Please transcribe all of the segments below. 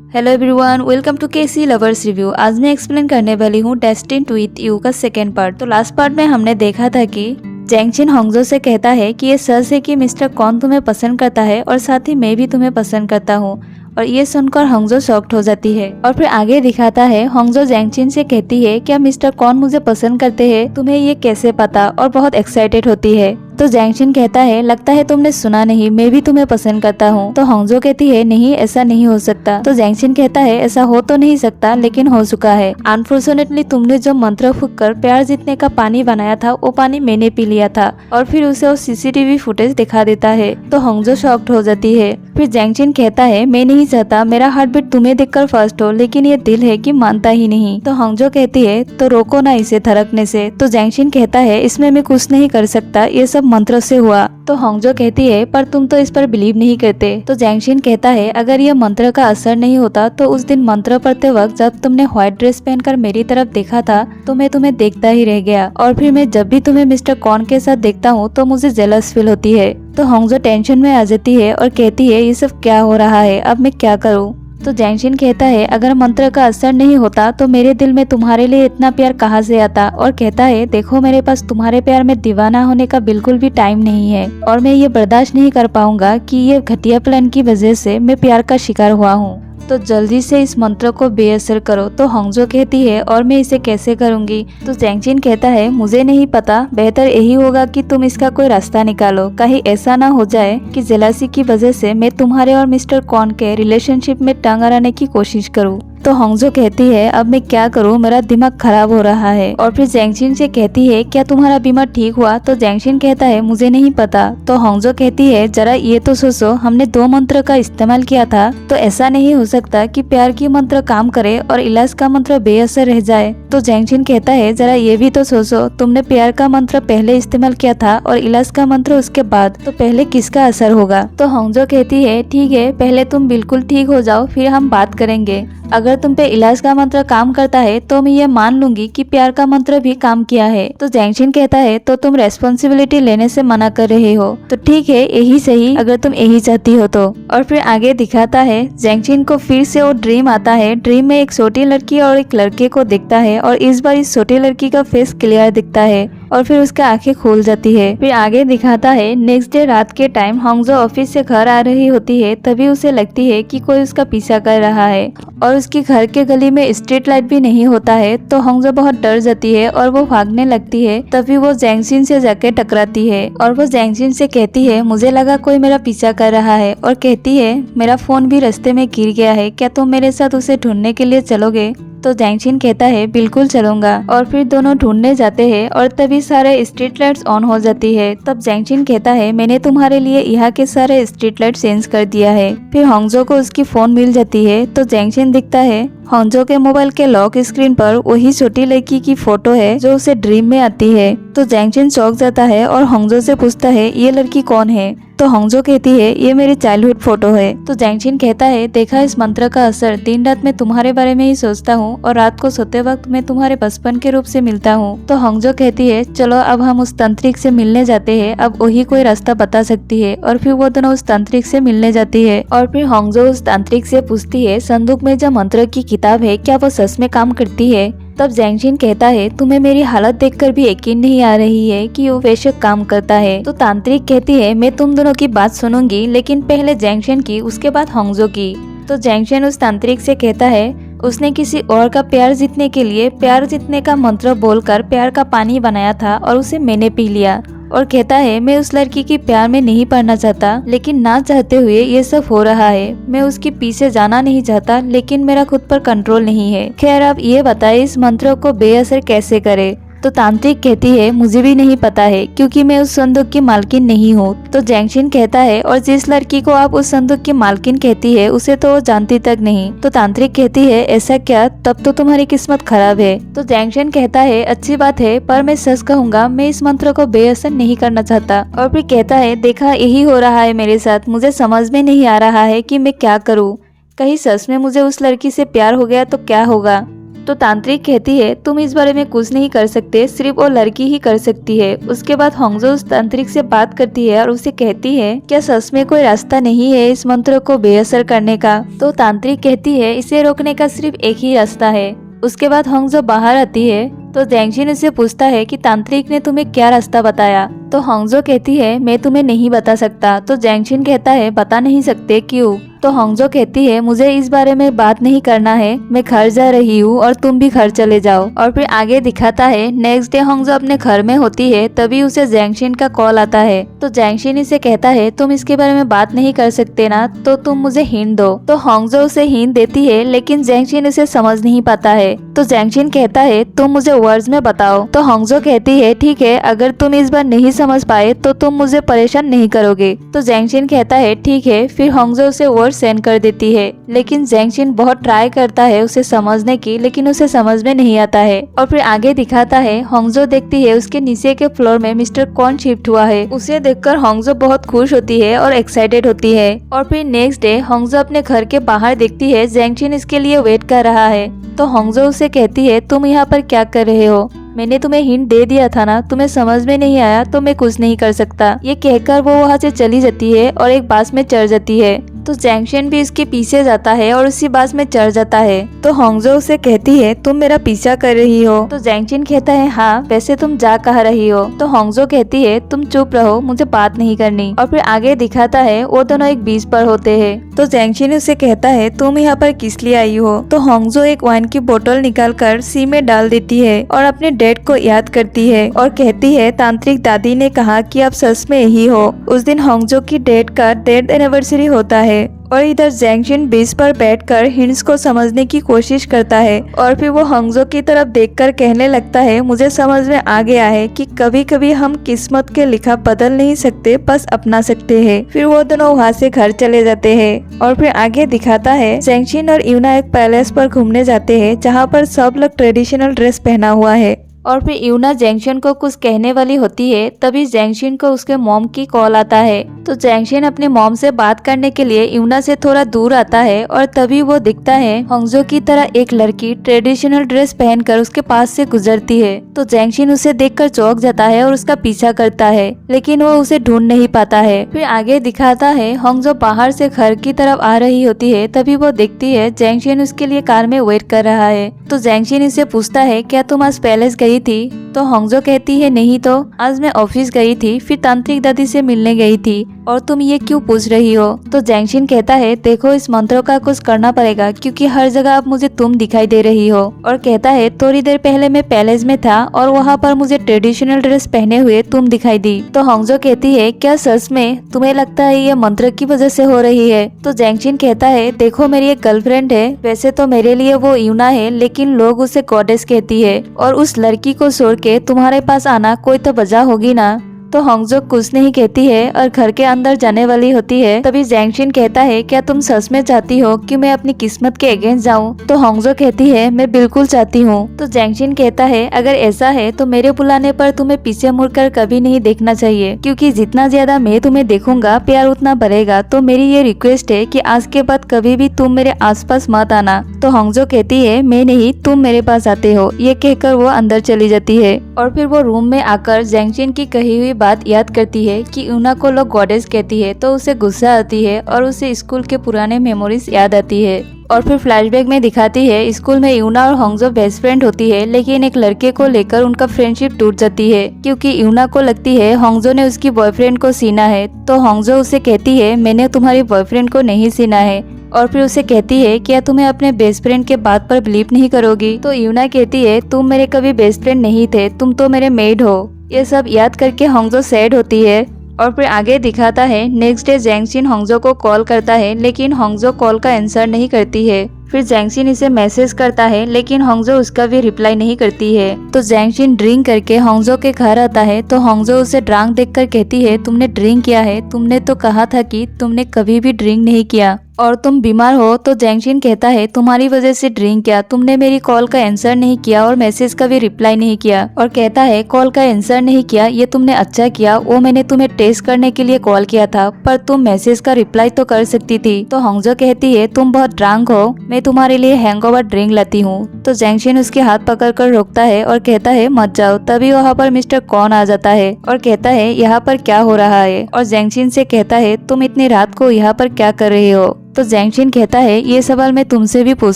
Hello everyone, welcome to KC lovers review. आज मैं explain करने वाली हूँ डेस्टिन्ड विथ यू का सेकेंड पार्ट। तो लास्ट पार्ट में हमने देखा था कि जैंगचिन होंगजो से कहता है कि ये सच है कि मिस्टर कौन तुम्हें पसंद करता है और साथ ही मैं भी तुम्हें पसंद करता हूँ। और ये सुनकर होंगजो शॉक्ड हो जाती है। और फिर आगे दिखाता है होंगजो जैंगचिन से कहती है क्या मिस्टर कौन मुझे पसंद करते हैं, तुम्हें ये कैसे पता, और बहुत एक्साइटेड होती है। तो जैंगचिन कहता है लगता है तुमने सुना नहीं, मैं भी तुम्हें पसंद करता हूँ। तो होंगजो कहती है नहीं, ऐसा नहीं हो सकता। तो जैंगचिन कहता है ऐसा हो तो नहीं सकता, लेकिन हो चुका है। अनफॉर्चुनेटली तुमने जो मंत्र फूंक कर प्यार जीतने का पानी बनाया था वो पानी मैंने पी लिया था। और फिर उसे वो सीसीटीवी फुटेज दिखा देता है। तो होंगजो शॉक्ड हो जाती है। फिर जैंगचिन कहता है मैं नहीं चाहता मेरा हार्ट बीट तुम्हें देखकर फर्स्ट हो, लेकिन ये दिल है कि मानता ही नहीं। तो होंगजो कहती है तो रोको ना इसे थरकने से। तो जैंगचिन कहता है इसमें मैं कुछ नहीं कर सकता, ये सब मंत्र से हुआ। तो होंगजो कहती है पर तुम तो इस पर बिलीव नहीं करते। तो जैंगचिन कहता है अगर यह मंत्र का असर नहीं होता तो उस दिन मंत्र पढ़ते वक्त जब तुमने व्हाइट ड्रेस पहनकर मेरी तरफ देखा था तो मैं तुम्हें देखता ही रह गया, और फिर मैं जब भी तुम्हें मिस्टर कॉन के साथ देखता हूँ तो मुझे जेलस फील होती है। तो होंगजो टेंशन में आ जाती है और कहती है ये सब क्या हो रहा है, अब मैं क्या करूँ। तो जैंगचिन कहता है अगर मंत्र का असर नहीं होता तो मेरे दिल में तुम्हारे लिए इतना प्यार कहाँ से आता। और कहता है देखो मेरे पास तुम्हारे प्यार में दीवाना होने का बिल्कुल भी टाइम नहीं है, और मैं ये बर्दाश्त नहीं कर पाऊंगा कि ये घटिया प्लान की वजह से मैं प्यार का शिकार हुआ हूँ। तो जल्दी से इस मंत्र को बेअसर करो। तो होंगजो कहती है और मैं इसे कैसे करूंगी। तो जैंगचिन कहता है मुझे नहीं पता, बेहतर यही होगा कि तुम इसका कोई रास्ता निकालो। कहीं ऐसा ना हो जाए कि जेलसी की वजह से मैं तुम्हारे और मिस्टर कॉन के रिलेशनशिप में टांग अड़ाने की कोशिश करूँ। तो होंगजो कहती है अब मैं क्या करूं, मेरा दिमाग खराब हो रहा है। और फिर जैंगचिन से कहती है क्या तुम्हारा बीमार ठीक हुआ। तो जैंगचिन कहता है मुझे नहीं पता। तो होंगजो कहती है जरा ये तो सोचो, हमने 2 मंत्र का इस्तेमाल किया था, तो ऐसा नहीं हो सकता कि प्यार की मंत्र काम करे और इलाज का मंत्र बेअसर रह जाए। तो जैंगचिन कहता है जरा ये भी तो सोचो, तुमने प्यार का मंत्र पहले इस्तेमाल किया था और इलाज का मंत्र उसके बाद, तो पहले किसका असर होगा। तो होंगजो कहती है ठीक है, पहले तुम बिल्कुल ठीक हो जाओ फिर हम बात करेंगे। अगर तुम पे इलाज का मंत्र काम करता है तो मैं ये मान लूंगी कि प्यार का मंत्र भी काम किया है। तो जैंगचिन कहता है तो तुम रेस्पॉन्सिबिलिटी लेने से मना कर रहे हो। तो ठीक है यही सही, अगर तुम यही चाहती हो तो। और फिर आगे दिखाता है जैंगचिन को फिर से वो ड्रीम आता है। ड्रीम में एक छोटी लड़की और एक लड़के को दिखता है, और इस बार इस छोटी लड़की का फेस क्लियर दिखता है और फिर उसकी आंखें खुल जाती है। फिर आगे दिखाता है नेक्स्ट डे रात के टाइम होंगजो ऑफिस से घर आ रही होती है। तभी उसे लगती है कि कोई उसका पीछा कर रहा है, और उसके घर के गली में स्ट्रीट लाइट भी नहीं होता है। तो होंगजो बहुत डर जाती है और वो भागने लगती है। तभी वो जैंगचिन से जाके टकराती है, और वो जैंगचिन से कहती है मुझे लगा कोई मेरा पीछा कर रहा है, और कहती है मेरा फोन भी रास्ते में गिर गया है, क्या तुम मेरे साथ उसे ढूंढने के लिए चलोगे। तो जैंगचिन कहता है बिल्कुल चलूंगा। और फिर दोनों ढूंढने जाते हैं, और तभी सारे स्ट्रीट लाइट्स ऑन हो जाती है। तब जैंगचिन कहता है मैंने तुम्हारे लिए यहाँ के सारे स्ट्रीट लाइट चेंज कर दिया है। फिर होंगजो को उसकी फोन मिल जाती है। तो जैंगचिन दिखता है होंगजो के मोबाइल के लॉक स्क्रीन पर वही छोटी लड़की की फोटो है जो उसे ड्रीम में आती है। तो जैंगचिन चौंक जाता है और होंगजो से पूछता है ये लड़की कौन है। तो होंगजो कहती है ये मेरी चाइल्डहुड फोटो है। तो जैंगचिन कहता है देखा इस मंत्र का असर, दिन रात मैं तुम्हारे बारे में ही सोचता हूँ, और रात को सोते वक्त मैं तुम्हारे बचपन के रूप से मिलता हूँ। तो होंगजो कहती है चलो अब हम उस तांत्रिक से मिलने जाते हैं, अब वही कोई रास्ता बता सकती है। और फिर वो दोनों उस तांत्रिक से मिलने जाती है। और फिर होंगजो उस तांत्रिक से पूछती है संदूक में जो मंत्र की किताब है क्या वो सच में काम करती है। तब जैंगचिन कहता है तुम्हें मेरी हालत देखकर भी यकीन नहीं आ रही है कि वो बेशक काम करता है। तो तांत्रिक कहती है मैं तुम दोनों की बात सुनूंगी, लेकिन पहले जैंगचिन की, उसके बाद होंगजो की। तो जैंगचिन उस तांत्रिक से कहता है उसने किसी और का प्यार जीतने के लिए प्यार जीतने का मंत्र बोलकर प्यार का पानी बनाया था और उसे मैंने पी लिया। और कहता है मैं उस लड़की की प्यार में नहीं पड़ना चाहता, लेकिन ना चाहते हुए ये सब हो रहा है। मैं उसके पीछे जाना नहीं चाहता, लेकिन मेरा खुद पर कंट्रोल नहीं है। खैर आप ये बताइए इस मंत्र को बेअसर कैसे करे। तो तांत्रिक कहती है मुझे भी नहीं पता है, क्योंकि मैं उस संदूक की मालकिन नहीं हूँ। तो जैंगचिन कहता है और जिस लड़की को आप उस संदूक की मालकिन कहती है उसे तो वो जानती तक नहीं। तो तांत्रिक कहती है ऐसा क्या, तब तो तुम्हारी किस्मत खराब है। तो जैंगचिन कहता है अच्छी बात है, पर मैं सच कहूंगा मैं इस मंत्र को बेअसर नहीं करना चाहता। और फिर कहता है देखा यही हो रहा है मेरे साथ, मुझे समझ में नहीं आ रहा है कि मैं क्या करूँ। कहीं सच में मुझे उस लड़की से प्यार हो गया तो क्या होगा। तो तांत्रिक कहती है तुम इस बारे में कुछ नहीं कर सकते, सिर्फ वो लड़की ही कर सकती है। उसके बाद होंगजो उस तांत्रिक से बात करती है और उसे कहती है क्या सच में कोई रास्ता नहीं है इस मंत्र को बेअसर करने का। तो तांत्रिक कहती है इसे रोकने का सिर्फ एक ही रास्ता है। उसके बाद होंगजो बाहर आती है तो जैंगशिन उसे पूछता है कि तांत्रिक ने तुम्हें क्या रास्ता बताया। तो होंगजो कहती है मैं तुम्हें नहीं बता सकता। तो जैंगशिन कहता है बता नहीं सकते क्यों। तो होंगजो कहती है मुझे इस बारे में बात नहीं करना है, मैं घर जा रही हूँ और तुम भी घर चले जाओ। और फिर आगे दिखाता है नेक्स्ट डे होंगजो अपने घर में होती है, तभी उसे जैंगशिन का कॉल आता है। तो जैंगशिन इसे कहता है तुम इसके बारे में बात नहीं कर सकते ना, तो तुम मुझे हिंट दो। तो होंगजो उसे हिंट देती है लेकिन जैंगशिन उसे समझ नहीं पाता है। तो जैंगशिन कहता है तुम मुझे वर्ड्स में बताओ। तो होंगजो कहती है ठीक है, अगर तुम इस बार नहीं समझ पाए तो तुम मुझे परेशान नहीं करोगे। तो जैंगशिन कहता है ठीक है, फिर होंगजो उसे वर्ड सेंड कर देती है। लेकिन जैंगशिन बहुत ट्राई करता है उसे समझने की, लेकिन उसे समझ में नहीं आता है। और फिर आगे दिखाता है होंगजो देखती है उसके नीचे के फ्लोर में मिस्टर कॉन शिफ्ट हुआ है। उसे देखकर होंगजो बहुत खुश होती है और एक्साइटेड होती है। और फिर नेक्स्ट डे होंगजो अपने घर के बाहर देखती है जैंगशिन इसके लिए वेट कर रहा है। तो होंगजो उसे कहती है तुम यहाँ पर क्या कर रहे हो, मैंने तुम्हें हिंट दे दिया था ना, तुम्हें समझ में नहीं आया तो मैं कुछ नहीं कर सकता। ये कहकर वो वहाँ से चली जाती है और एक बस में चढ़ जाती है। तो जैंगशिन भी इसके पीछे जाता है और उसी बस में चढ़ जाता है। तो होंगजो उसे कहती है तुम मेरा पीछा कर रही हो। तो जैंगशिन कहता है हाँ, वैसे तुम जा कहाँ रही हो। तो होंगजो कहती है तुम चुप रहो, मुझे बात नहीं करनी। और फिर आगे दिखाता है वो दोनों एक बीच पर होते हैं। तो जैंगशिन उसे कहता है तुम यहाँ पर किस लिए आई हो। तो होंगजो एक वाइन की बोतल निकाल कर सी में डाल देती है और अपने डैड को याद करती है और कहती है तांत्रिक दादी ने कहा कि आप सच में यही हो। उस दिन होंगजो की डैड का डेथ एनिवर्सरी होता है और इधर जैंगशिन बीच पर बैठकर हिंट्स को समझने की कोशिश करता है। और फिर वो होंगजो की तरफ देखकर कहने लगता है मुझे समझ में आ गया है कि कभी कभी हम किस्मत के लिखा बदल नहीं सकते, बस अपना सकते हैं। फिर वो दोनों वहाँ से घर चले जाते हैं। और फिर आगे दिखाता है जैंगशिन और यूना एक पैलेस पर घूमने जाते हैं जहाँ पर सब लोग ट्रेडिशनल ड्रेस पहना हुआ है। और फिर यूना जैंगशिन को कुछ कहने वाली होती है, तभी जैंगशिन को उसके मॉम की कॉल आता है। तो जैंगशिन अपने मॉम से बात करने के लिए यूना से थोड़ा दूर आता है और तभी वो दिखता है होंगजो की तरह एक लड़की ट्रेडिशनल ड्रेस पहनकर उसके पास से गुजरती है। तो जैंगशिन उसे देखकर चौंक जाता है और उसका पीछा करता है, लेकिन वो उसे ढूंढ नहीं पाता है। फिर आगे दिखाता है होंगजो बाहर से घर की तरफ आ रही होती है, तभी वो देखती है जैंगशिन उसके लिए कार में वेट कर रहा है। तो जैंगशिन इसे पूछता है क्या तुम आज पैलेस गई थी। तो होंगजो कहती है नहीं तो, आज मैं ऑफिस गई थी, फिर तांत्रिक दादी से मिलने गई थी, और तुम ये क्यों पूछ रही हो। तो जैंगशिन कहता है देखो इस मंत्रों का कुछ करना पड़ेगा क्योंकि हर जगह अब मुझे तुम दिखाई दे रही हो। और कहता है थोड़ी देर पहले मैं पैलेस में था और वहाँ पर मुझे ट्रेडिशनल ड्रेस पहने हुए तुम दिखाई दी। तो होंगजो कहती है क्या सच में तुम्हें लगता है ये मंत्र की वजह से हो रही है। तो जैंगशिन कहता है देखो मेरी एक गर्लफ्रेंड है, वैसे तो मेरे लिए वो यूना है, लेकिन लोग उसे गॉडेस कहती है, और उस लड़की को छोड़ के तुम्हारे पास आना कोई तो वजह होगी ना। तो होंगजो कुछ नहीं कहती है और घर के अंदर जाने वाली होती है, तभी जैंगशिन कहता है क्या तुम सच में चाहती हो कि मैं अपनी किस्मत के अगेंस्ट जाऊं। तो होंगजो कहती है मैं बिल्कुल चाहती हूँ। तो जैंगशिन कहता है अगर ऐसा है तो मेरे बुलाने पर तुम्हें पीछे मुड़कर कभी नहीं देखना चाहिए, क्योंकि जितना ज्यादा मैं तुम्हें देखूंगा प्यार उतना बढ़ेगा। तो मेरी ये रिक्वेस्ट है कि आज के बाद कभी भी तुम मेरे आसपास मत आना। तो होंगजो कहती है मैं नहीं, तुम मेरे पास आते हो। ये कहकर वो अंदर चली जाती है। और फिर वो रूम में आकर जैंगशिन की कही हुई बात याद करती है कि यूना को लोग गॉडेस कहती है, तो उसे गुस्सा आती है और उसे स्कूल के पुराने मेमोरीज याद आती है। और फिर फ्लैशबैक में दिखाती है स्कूल में यूना और होंगजो बेस्ट फ्रेंड होती है, लेकिन एक लड़के को लेकर उनका फ्रेंडशिप टूट जाती है क्योंकि यूना को लगती है होंगजो ने उसकी बॉयफ्रेंड को सीना है। तो होंगजो उसे कहती है मैंने तुम्हारी बॉयफ्रेंड को नहीं सीना है। और फिर उसे कहती है क्या तुम्हें अपने बेस्ट फ्रेंड के बात पर बिलीव नहीं करोगी। तो यूना कहती है तुम मेरे कभी बेस्ट फ्रेंड नहीं थे, तुम तो मेरे मेड हो। ये सब याद करके होंगजो सैड होती है। और फिर आगे दिखाता है नेक्स्ट डे जैंगशिन होंगजो को कॉल करता है, लेकिन होंगजो कॉल का आंसर नहीं करती है। फिर जैंगशिन इसे मैसेज करता है, लेकिन होंगजो उसका भी रिप्लाई नहीं करती है। तो जैंगशिन ड्रिंक करके होंगजो के घर आता है, तो होंगजो उसे ड्रंक देखकर कहती है तुमने ड्रिंक किया है, तुमने तो कहा था कि तुमने कभी भी ड्रिंक नहीं किया। और तुम बीमार हो। तो जैंगशिन कहता है तुम्हारी वजह से ड्रिंक किया, तुमने मेरी कॉल का आंसर नहीं किया और मैसेज का भी रिप्लाई नहीं किया। और कहता है कॉल का आंसर नहीं किया ये तुमने अच्छा किया, वो मैंने तुम्हें टेस्ट करने के लिए कॉल किया था, पर तुम मैसेज का रिप्लाई तो कर सकती थी। तो होंगजो कहती है तुम बहुत ड्रंक हो, मैं तुम्हारे लिए हैंगओवर ड्रिंक लाती हूँ। तो जैंगशिन उसके हाथ पकड़कर रोकता है और कहता है मत जाओ। तभी वहाँ पर मिस्टर कॉन आ जाता है और कहता है यहाँ पर क्या हो रहा है, और जैंगशिन से कहता है तुम इतनी रात को यहाँ पर क्या कर रहे हो। तो जैंगशिन कहता है ये सवाल मैं तुमसे भी पूछ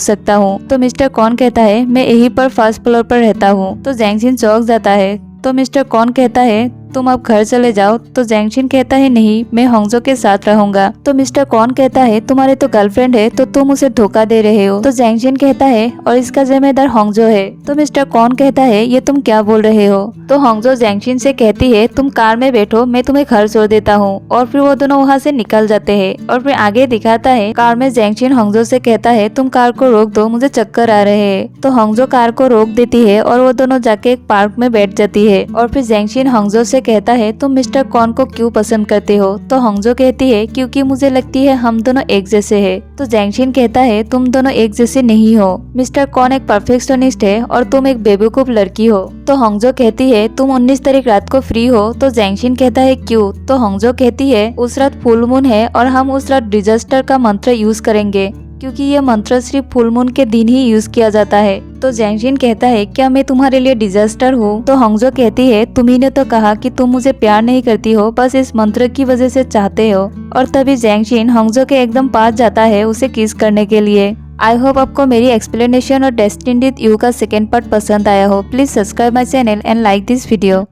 सकता हूँ। तो मिस्टर कॉन कहता है मैं यहीं पर फर्स्ट फ्लोर पर रहता हूँ। तो जैंगशिन चौंक जाता है। तो मिस्टर कॉन कहता है तुम अब घर चले जाओ। तो जैंगशिन कहता है नहीं, मैं होंगजो के साथ रहूंगा। तो मिस्टर कॉन कहता है तुम्हारे तो गर्लफ्रेंड है, तो तुम उसे धोखा दे रहे हो। तो जैंगशिन कहता है और इसका जिम्मेदार होंगजो है। तो मिस्टर कॉन कहता है ये तुम क्या बोल रहे हो। तो होंगजो जैंगशिन से कहती है तुम कार में बैठो, मैं तुम्हें घर छोड़ देता हूँ। और फिर वो दोनों वहाँ से निकल जाते हैं। और फिर आगे दिखाता है कार में जैंगशिन होंगजो से कहता है तुम कार को रोक दो, मुझे चक्कर आ रहे हैं। तो होंगजो कार को रोक देती है और वो दोनों जाके एक पार्क में बैठ जाती है। और फिर जैंगशिन होंगजो से कहता है तुम मिस्टर कॉन को क्यों पसंद करते हो। तो होंगजो कहती है क्योंकि मुझे लगती है हम दोनों एक जैसे हैं। तो जैंगशिन कहता है तुम दोनों एक जैसे नहीं हो, मिस्टर कॉन एक परफेक्शनिस्ट है और तुम एक बेवकूफ लड़की हो। तो होंगजो कहती है तुम 19 तारीख रात को फ्री हो। तो जैंगशिन कहता है क्यों। तो होंगजो कहती है उस रात फुल मून है और हम उस रात डिजास्टर का मंत्र यूज करेंगे, क्योंकि ये मंत्र सिर्फ फुल मून के दिन ही यूज किया जाता है। तो जैंगशिन कहता है क्या मैं तुम्हारे लिए डिजास्टर हूँ। तो होंगजो कहती है तुम्ही ने तो कहा कि तुम मुझे प्यार नहीं करती हो, बस इस मंत्र की वजह से चाहते हो। और तभी जैंगशिन होंगजो के एकदम पास जाता है उसे किस करने के लिए। आई होप आपको मेरी एक्सप्लेनेशन और डेस्टिन्ड विद यू का सेकेंड पार्ट पसंद आया हो। Please subscribe my channel and like this video.